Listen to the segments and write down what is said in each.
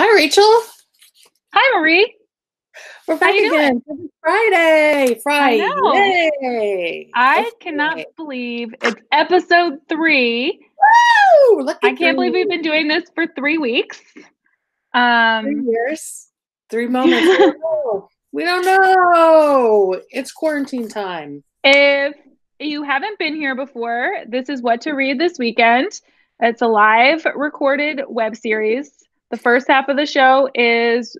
Hi, Rachel. Hi, Marie. We're back again. Friday. I know. Yay. I cannot believe it's episode 3. Woo! Look at I can't believe we've been doing this for 3 weeks. 3 years. 3 moments. We don't know. It's quarantine time. If you haven't been here before, this is What to Read This Weekend. It's a live recorded web series. The first half of the show is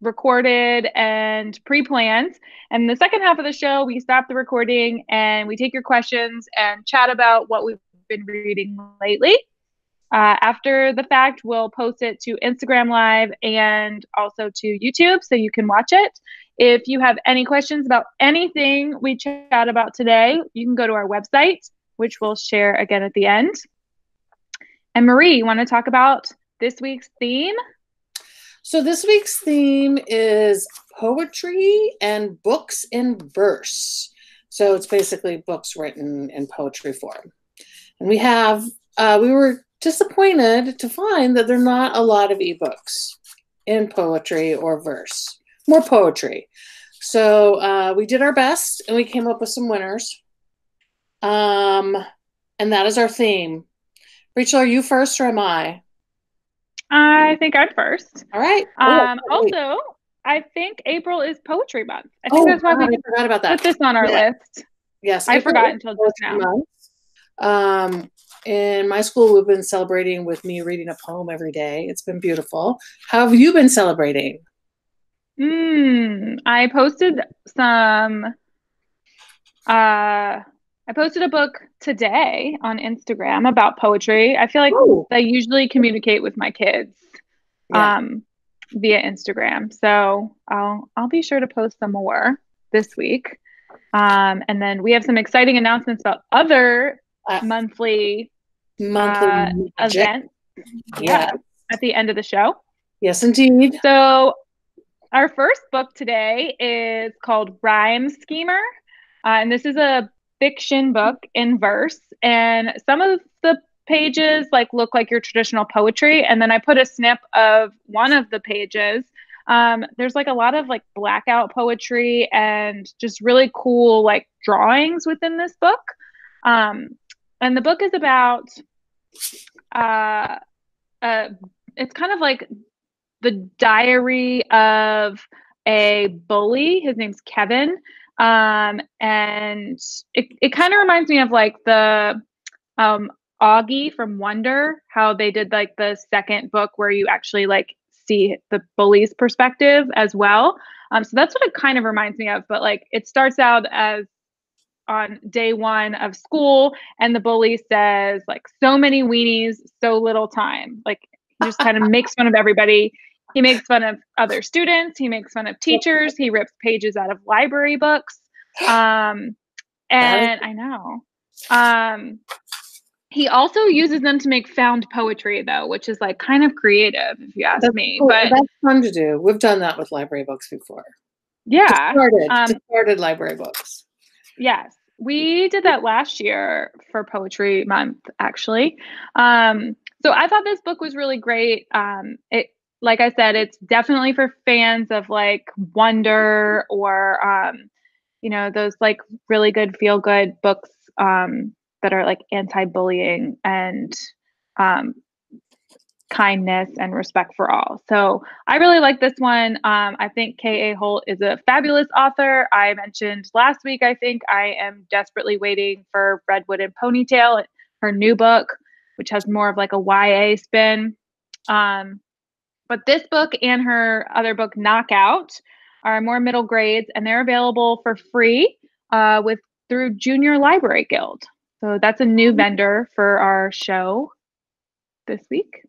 recorded and pre-planned, and the second half of the show we stop the recording and we take your questions and chat about what we've been reading lately. After the fact, we'll post it to Instagram Live and also to YouTube so you can watch it. If you have any questions about anything we chat about today, you can go to our website, which we'll share again at the end. And Marie, you want to talk about this week's theme? So this week's theme is poetry and books in verse. So it's basically books written in poetry form. And we were disappointed to find that there are not a lot of ebooks in poetry or verse, more poetry. So we did our best and we came up with some winners. And that is our theme. Rachel, are you first or am I? I think I'm first. All right. Also, I think April is Poetry Month. I think that's why we forgot about that. Put this on our list. Yes, I forgot until just now. In my school, we've been celebrating with me reading a poem every day. It's been beautiful. How have you been celebrating? I posted some. I posted a book today on Instagram about poetry. I feel like I usually communicate with my kids via Instagram. So I'll be sure to post some more this week. And then we have some exciting announcements about other monthly events. Yeah, at the end of the show. Yes, indeed. So our first book today is called Rhyme Schemer. And this is a fiction book in verse, and some of the pages look like your traditional poetry, and then I put a snip of one of the pages. There's a lot of blackout poetry and just really cool drawings within this book. And the book is about it's kind of like the diary of a bully. His name's Kevin. And it kind of reminds me of the Augie from Wonder, how they did the second book where you actually see the bully's perspective as well. So that's what it kind of reminds me of. But it starts out as on day 1 of school, and the bully says so many weenies, so little time. He just kind of makes fun of everybody. He makes fun of other students. He makes fun of teachers. He rips pages out of library books. And I know. He also uses them to make found poetry, though, which is kind of creative, if you ask me. Cool. But that's fun to do. We've done that with library books before. Yeah. Discarded library books. Yes. We did that last year for Poetry Month, actually. So I thought this book was really great. Like I said, it's definitely for fans of Wonder or, those really good feel-good books that are anti-bullying and kindness and respect for all. So I really like this one. I think K.A. Holt is a fabulous author. I mentioned last week, I think I am desperately waiting for Redwood and Ponytail, her new book, which has more of a YA spin. But this book and her other book, Knockout, are more middle grades, and they're available for free through Junior Library Guild. So that's a new vendor for our show this week.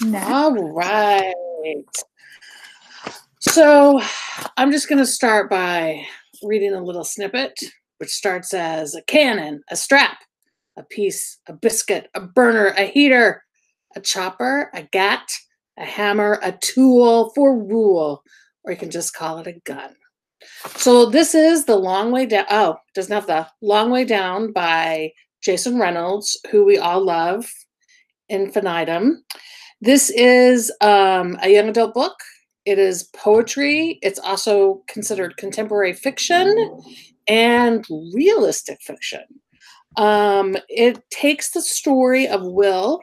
Next. All right. So I'm just going to start by reading a little snippet, which starts as a cannon, a strap, a piece, a biscuit, a burner, a heater, a chopper, a gat, a hammer, a tool for rule, or you can just call it a gun. So this is The Long Way Down. Oh, it doesn't have The Long Way Down by Jason Reynolds, who we all love. infinitum. This is a young adult book. It is poetry. It's also considered contemporary fiction and realistic fiction. It takes the story of Will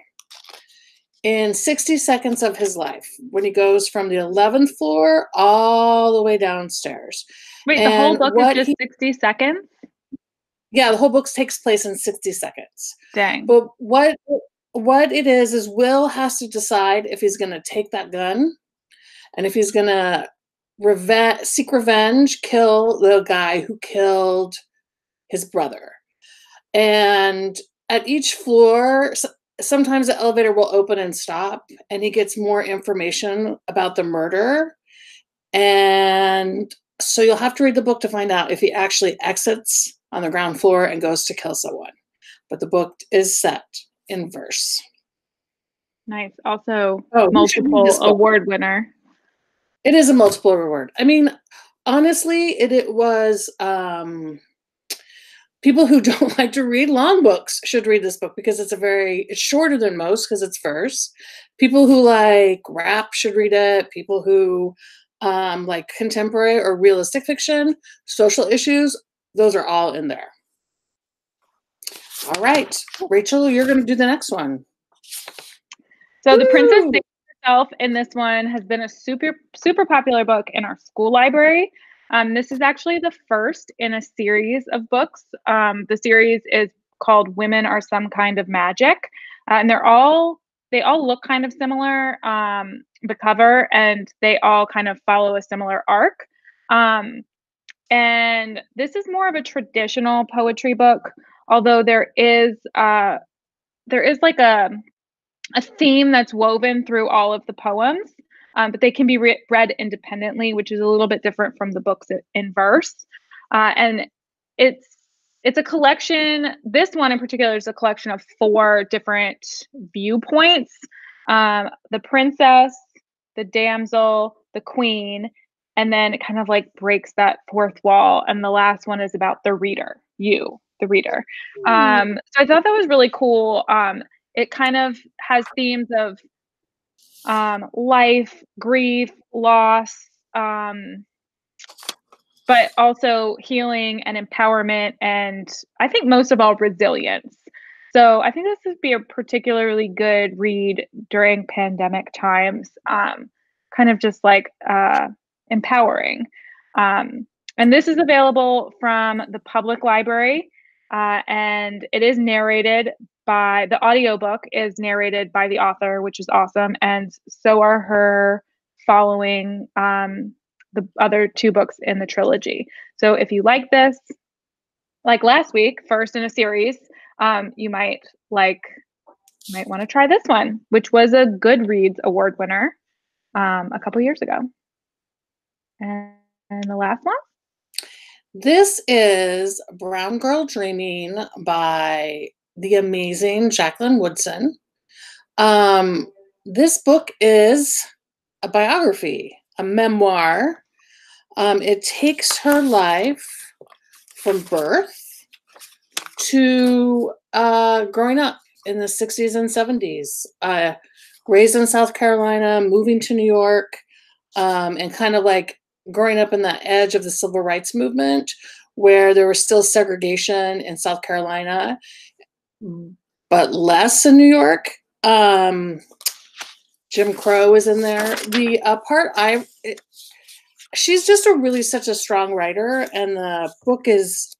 in 60 seconds of his life when he goes from the 11th floor all the way downstairs. Wait, the whole book is just 60 seconds? Yeah, the whole book takes place in 60 seconds. Dang. But what it is Will has to decide if he's going to take that gun and if he's going to seek revenge, kill the guy who killed his brother. And at each floor, sometimes the elevator will open and stop, and he gets more information about the murder. And so you'll have to read the book to find out if he actually exits on the ground floor and goes to kill someone. But the book is set in verse. Nice. Also, multiple award winner. It is a multiple award. I mean, honestly, it was people who don't like to read long books should read this book because it's shorter than most because it's verse. People who like rap should read it. People who like contemporary or realistic fiction, social issues, those are all in there. All right, Rachel, you're going to do the next one. So Woo! The Princess herself in this one has been a super popular book in our school library. This is actually the first in a series of books. The series is called Women Are Some Kind of Magic. And they all look kind of similar, the cover, and they all kind of follow a similar arc. And this is more of a traditional poetry book, although there is like a theme that's woven through all of the poems. But they can be read independently, which is a little bit different from the books in verse. And it's a collection. This one in particular is a collection of 4 different viewpoints: the princess, the damsel, the queen, and then it kind of like breaks that 4th wall. And the last one is about the reader, you, the reader. So I thought that was really cool. It kind of has themes of life, grief, loss, but also healing and empowerment, and I think most of all, resilience. So I think this would be a particularly good read during pandemic times, kind of just like empowering. And this is available from the public library, and it is narrated by, the audiobook is narrated by the author, which is awesome. And so are her following the other 2 books in the trilogy. So if you like this, like last week, first in a series, you might want to try this one, which was a Goodreads award winner a couple years ago. And the last one? This is Brown Girl Dreaming by the amazing Jacqueline Woodson. This book is a biography, a memoir. It takes her life from birth to growing up in the 60s and 70s, raised in South Carolina, moving to New York, and kind of like growing up in the edge of the civil rights movement where there was still segregation in South Carolina, but less in New York. Jim Crow is in there. The she's just such a strong writer, and the book is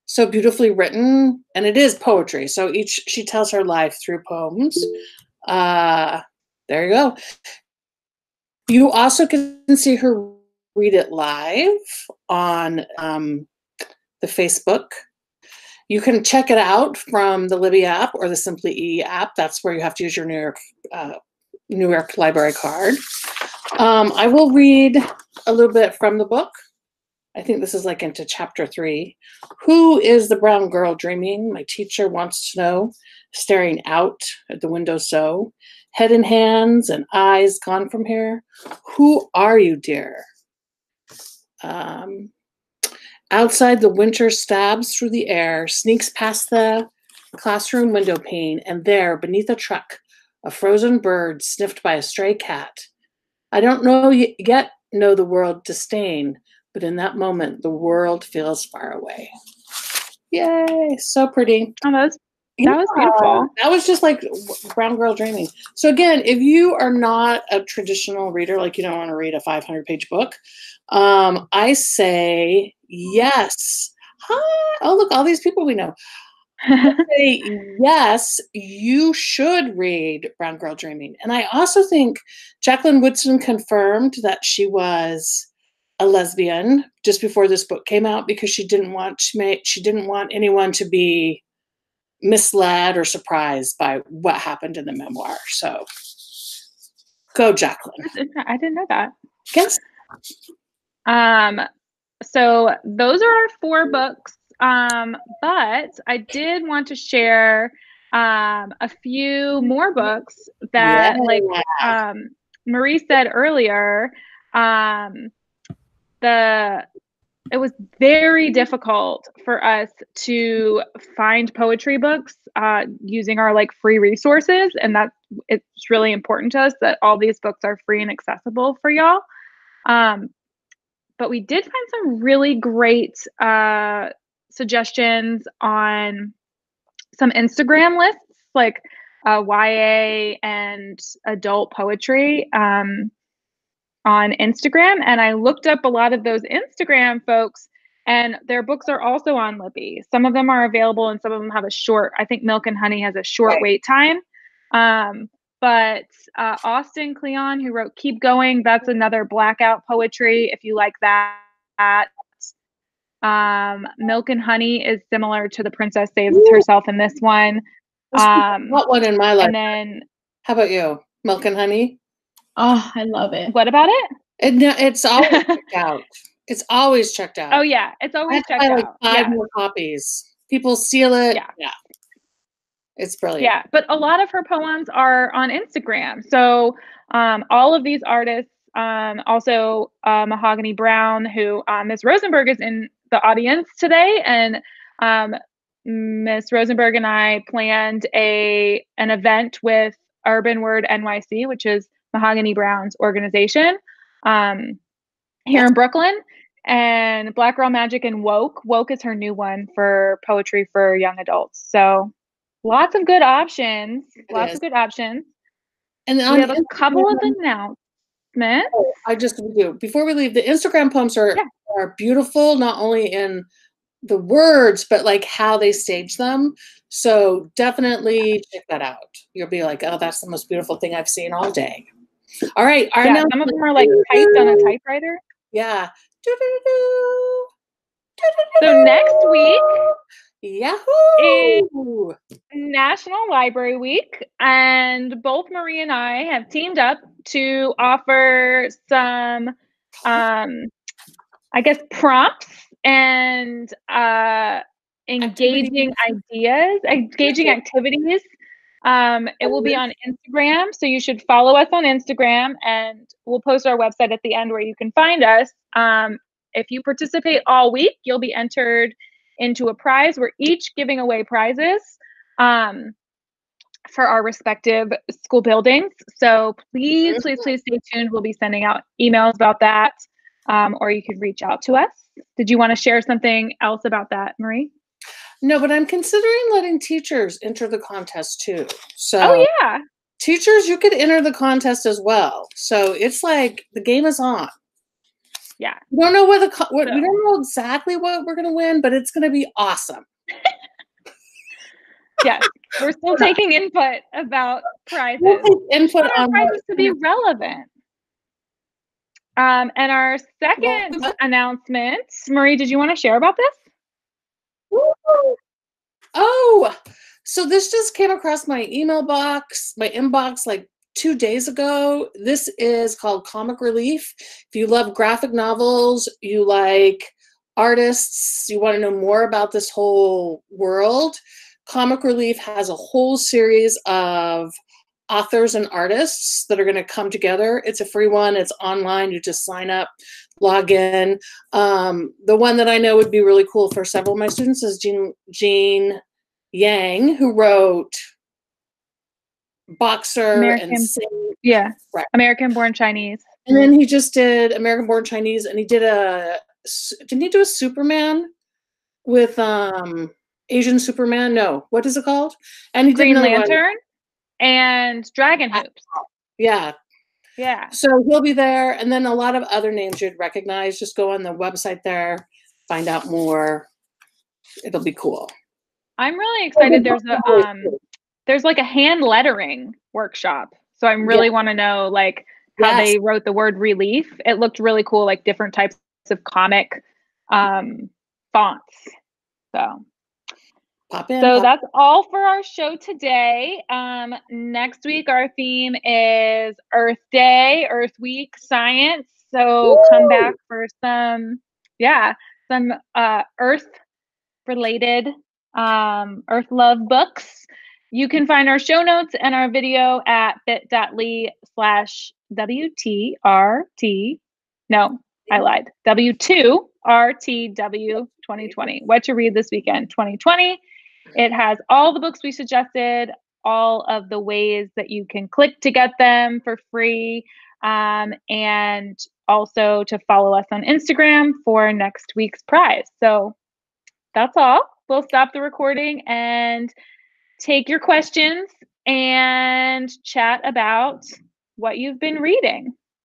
so beautifully written, and it is poetry. So she tells her life through poems. There you go. You also can see her read it live on the Facebook. You can check it out from the Libby app or the SimplyE app. That's where you have to use your New York library card. I will read a little bit from the book. I think this is like into chapter 3. Who is the brown girl dreaming? My teacher wants to know, staring out at the window so, head in hands and eyes gone from here. Who are you, dear? Outside, the winter stabs through the air, sneaks past the classroom window pane, and there, beneath a truck, a frozen bird sniffed by a stray cat. I don't know yet know the world disdain, but in that moment, the world feels far away. Yay, so pretty. Oh, that was beautiful. That was just like Brown Girl Dreaming. So again, if you are not a traditional reader, like you don't want to read a 500-page book, I say yes. Hi. Oh, look, all these people we know. I say yes, you should read Brown Girl Dreaming. And I also think Jacqueline Woodson confirmed that she was a lesbian just before this book came out because she didn't want anyone to be misled or surprised by what happened in the memoir. So go, Jacqueline. I didn't know that. Yes. So those are our 4 books. But I did want to share a few more books that, like Marie said earlier, it was very difficult for us to find poetry books using our like free resources, and it's really important to us that all these books are free and accessible for y'all. But we did find some really great suggestions on some Instagram lists, like YA and adult poetry on Instagram. And I looked up a lot of those Instagram folks, and their books are also on Libby. Some of them are available and some of them have a short, I think Milk and Honey has a short wait time. But Austin Kleon, who wrote Keep Going, that's another blackout poetry if you like that. Milk and Honey is similar to The Princess Saves Herself in this one. What one in my life? And then, how about you? Milk and Honey? Oh, I love it. What about it? It's always checked out. It's always checked out. Oh yeah, it's always checked out. Like 5 more copies. People steal it. Yeah. It's brilliant. Yeah, but a lot of her poems are on Instagram. So all of these artists, also Mahogany Brown, who Ms. Rosenberg is in the audience today, and Ms. Rosenberg and I planned an event with Urban Word NYC, which is Mahogany Brown's organization, here in Brooklyn. And Black Girl Magic and Woke. Woke is her new one for poetry for young adults. So lots of good options. Lots of good options. And we have a couple of announcements. I just do. Before we leave, the Instagram poems are beautiful, not only in the words, but like how they stage them. So definitely check that out. You'll be like, oh, that's the most beautiful thing I've seen all day. All right. Some of them are like typed on a typewriter. Yeah. So next week, Yahoo! Is National Library Week, and both Marie and I have teamed up to offer some, I guess, prompts and engaging activities. It will be on Instagram, so you should follow us on Instagram, and we'll post our website at the end where you can find us. If you participate all week, you'll be entered into a prize. We're each giving away prizes for our respective school buildings. So please stay tuned. We'll be sending out emails about that, or you could reach out to us. Did you want to share something else about that, Marie? No, but I'm considering letting teachers enter the contest too. So teachers, you could enter the contest as well. So it's like the game is on. Yeah. We don't know we don't know exactly what we're going to win, but it's going to be awesome. Yes. We're still taking input about prizes. Input on prizes to be relevant. And our second announcement, Marie, did you want to share about this? Oh, so this just came across my inbox like 2 days ago. This is called Comic Relief. If you love graphic novels, you like artists, you want to know more about this whole world, Comic Relief has a whole series of authors and artists that are going to come together. It's a free one. It's online. You just sign up, log in. The one that I know would be really cool for several of my students is Jean Yang, who wrote Boxer American, and Saint. yeah, Right. American Born Chinese. And then he just did American Born Chinese, and he did didn't he do a Superman with Asian Superman? No, what is it called? And he Green did another Lantern one. and Dragon Hoops. Yeah. Yeah. So he'll be there, and then a lot of other names you'd recognize. Just go on the website there, find out more. It'll be cool. I'm really excited. There's like a hand lettering workshop. So I really want to know like how they wrote the word relief. It looked really cool, like different types of comic fonts. So that's all for our show today. Next week, our theme is Earth Day, Earth Week science. So come back for some Earth related Earth love books. You can find our show notes and our video at bit.ly/WTRT. No, I lied. W2RTW 2020. What to read this weekend 2020. It has all the books we suggested, all of the ways that you can click to get them for free, and also to follow us on Instagram for next week's prize. So that's all. We'll stop the recording and take your questions and chat about what you've been reading.